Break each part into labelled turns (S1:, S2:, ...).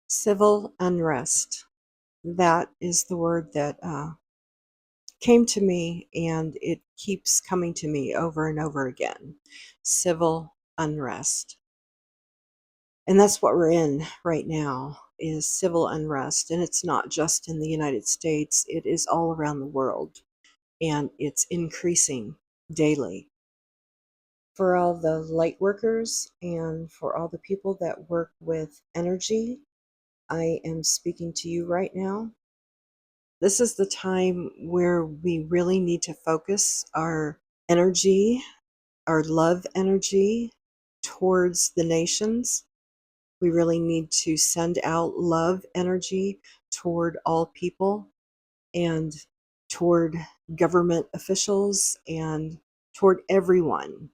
S1: Civil unrest. That is the word that came to me, and it keeps coming to me over and over again. Civil unrest. And that's what we're in right now, is civil unrest. And it's not just in the United States, it is all around the world. And it's increasing daily. For all the light workers and for all the people that work with energy, I am speaking to you right now. This is the time where we really need to focus our energy, our love energy towards the nations. We really need to send out love energy toward all people and toward government officials and toward everyone,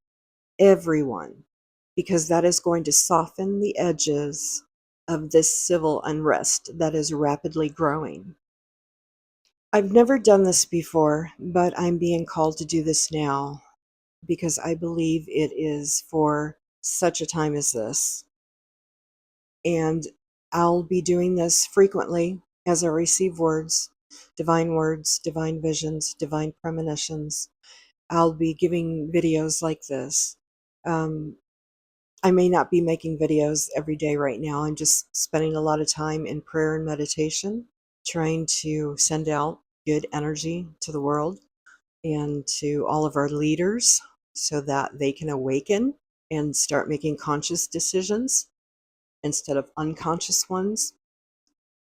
S1: because that is going to soften the edges of this civil unrest that is rapidly growing. I've never done this before, but I'm being called to do this now because I believe it is for such a time as this. And I'll be doing this frequently as I receive words, divine visions, divine premonitions. I'll be giving videos like this. Um, I may not be making videos every day right now. I'm just spending a lot of time in prayer and meditation, trying to send out good energy to the world and to all of our leaders so that they can awaken and start making conscious decisions instead of unconscious ones.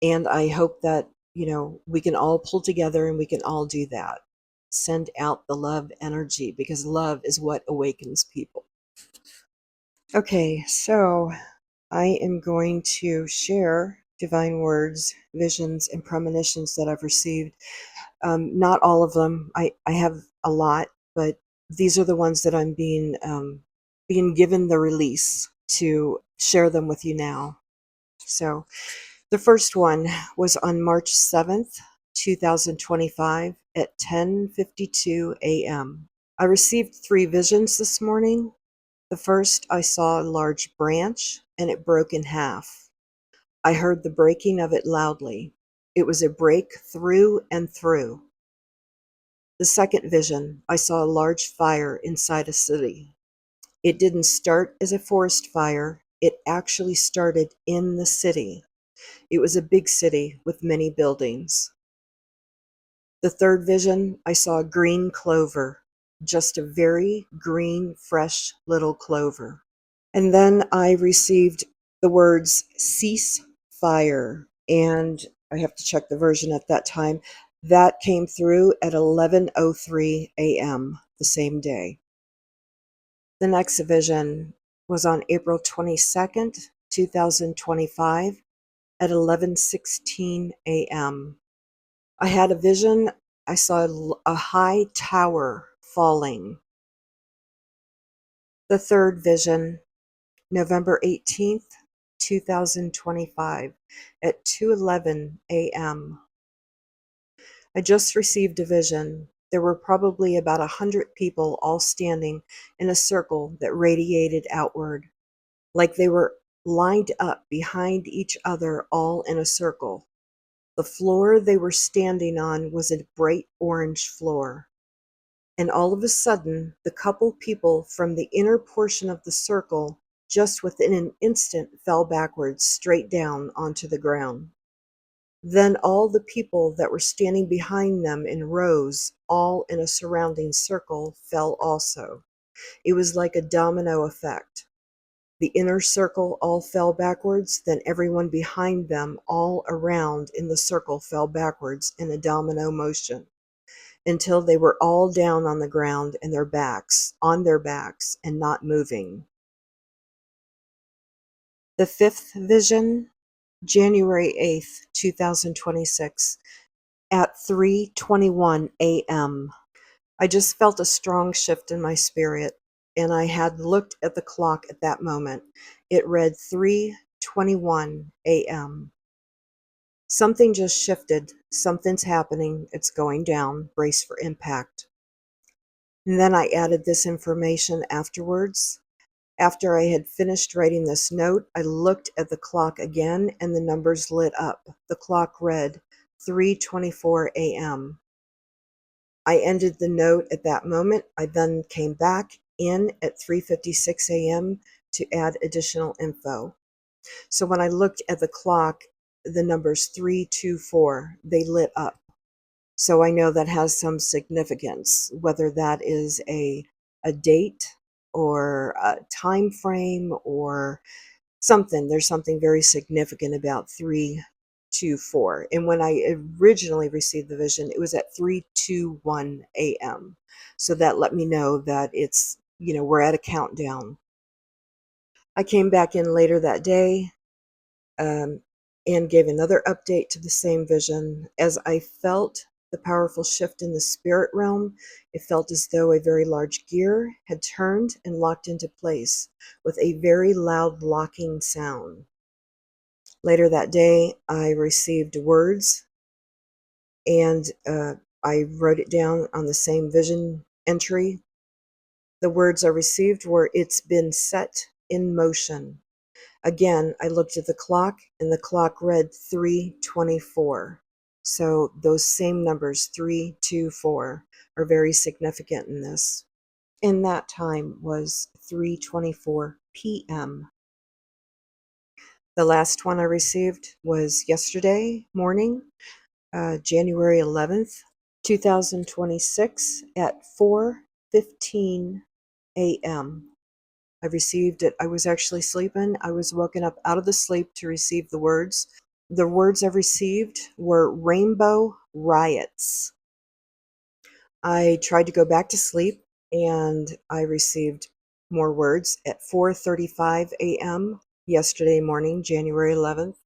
S1: And I hope that, we can all pull together and we can all do that. Send out the love energy, because love is what awakens people. Okay, so I am going to share divine words, visions, and premonitions that I've received. Not all of them. I have a lot, but these are the ones that I'm being given the release to share them with you now. So the first one was on March 7th, 2025 at 10:52 a.m. I received 3 visions this morning. The first, I saw a large branch and it broke in half. I heard the breaking of it loudly. It was a break through and through. The second vision, I saw a large fire inside a city. It didn't start as a forest fire, it actually started in the city. It was a big city with many buildings. The third vision, I saw green clover, just a very green, fresh little clover. And then I received the words cease fire. And I have to check the version at that time. That came through at 11:03 a.m. the same day. The next vision was on April 22nd, 2025 at 11:16 a.m. I had a vision. I saw a high tower falling. The third vision, November 18th, 2025 at 2:11 a.m. I just received a vision. There were probably about 100 people all standing in a circle that radiated outward, like they were lined up behind each other, all in a circle. The floor they were standing on was a bright orange floor. And all of a sudden, the couple people from the inner portion of the circle, just within an instant, fell backwards straight down onto the ground. Then all the people that were standing behind them in rows, all in a surrounding circle, fell also. It was like a domino effect. The inner circle all fell backwards, then everyone behind them, all around in the circle, fell backwards in a domino motion, until they were all down on the ground and on their backs, and not moving. The fifth vision, January 8th, 2026, at 3:21 a.m. I just felt a strong shift in my spirit, and I had looked at the clock at that moment. It read 3:21 a.m. Something just shifted. Something's happening. It's going down. Brace for impact. And then I added this information afterwards. After I had finished writing this note, I looked at the clock again and the numbers lit up. The clock read 3:24 a.m. I ended the note at that moment. I then came back in at 3:56 a.m. to add additional info. So when I looked at the clock, the numbers 324, they lit up. So I know that has some significance, whether that is a date or a time frame or something. There's something very significant about 324. And when I originally received the vision, it was at 3:21 a.m. So that let me know that it's, we're at a countdown. I came back in later that day, um, and gave another update to the same vision. As I felt the powerful shift in the spirit realm, it felt as though a very large gear had turned and locked into place with a very loud locking sound. Later that day, I received words, and I wrote it down on the same vision entry. The words I received were, "It's been set in motion." Again, I looked at the clock, and the clock read 3:24. So those same numbers, 324, are very significant in this. And that time was 3:24 p.m. The last one I received was yesterday morning, January 11th, 2026 at 4:15 a.m. I received it. I was actually sleeping. I was woken up out of the sleep to receive the words. The words I received were rainbow riots. I tried to go back to sleep, and I received more words at 4:35 a.m. yesterday morning, January 11th.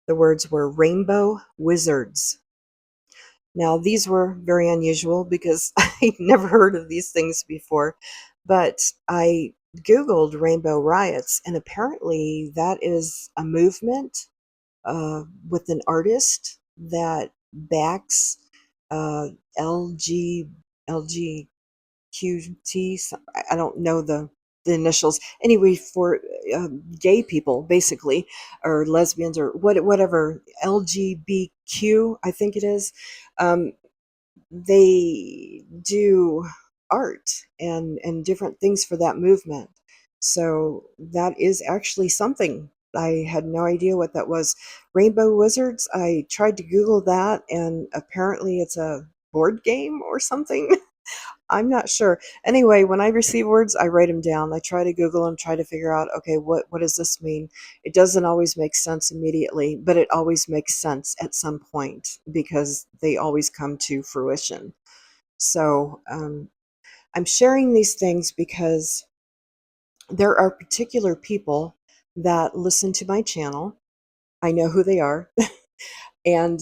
S1: The words were rainbow wizards. Now, these were very unusual because I never heard of these things before, but I Googled rainbow riots, and apparently that is a movement with an artist that backs uh, LG, LGQT. I don't know the initials. Anyway, for gay people, basically, or lesbians, or whatever, LGBTQ, I think it is. Um, they do art and different things for that movement. So that is actually something. I had no idea what that was. Rainbow Wizards, I tried to Google that, and apparently it's a board game or something. I'm not sure. Anyway, when I receive words, I write them down. I try to Google them, try to figure out, okay, what does this mean? It doesn't always make sense immediately, but it always makes sense at some point because they always come to fruition. So I'm sharing these things because there are particular people that listen to my channel. I know who they are. And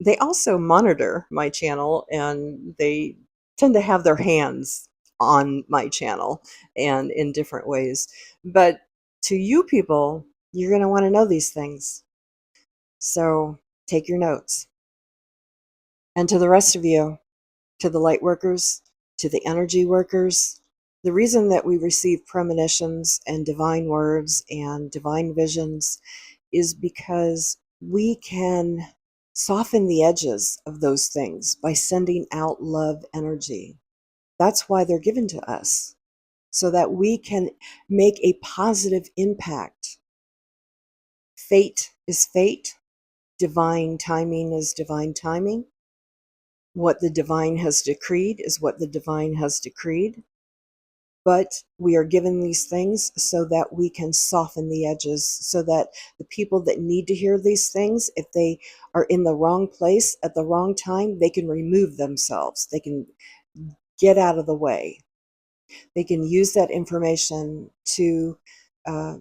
S1: they also monitor my channel, and they tend to have their hands on my channel and in different ways. But to you people, you're going to want to know these things. So take your notes. And to the rest of you, to the light workers, to the energy workers, the reason that we receive premonitions and divine words and divine visions is because we can soften the edges of those things by sending out love energy. That's why they're given to us, so that we can make a positive impact. Fate is fate. Divine timing is divine timing. What the divine has decreed is what the divine has decreed. But we are given these things so that we can soften the edges, so that the people that need to hear these things, if they are in the wrong place at the wrong time, they can remove themselves. They can get out of the way. They can use that information to uh,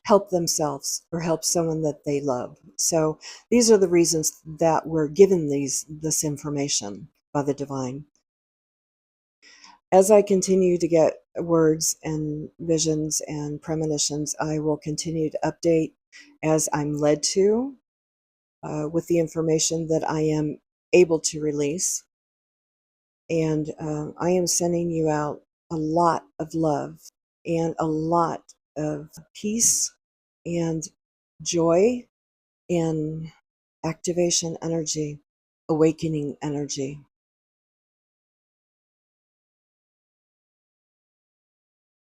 S1: help themselves or help someone that they love. So these are the reasons that we're given this information by the divine. As I continue to get words and visions and premonitions, I will continue to update as I'm led to with the information that I am able to release. And I am sending you out a lot of love and a lot of peace and joy and activation energy, awakening energy.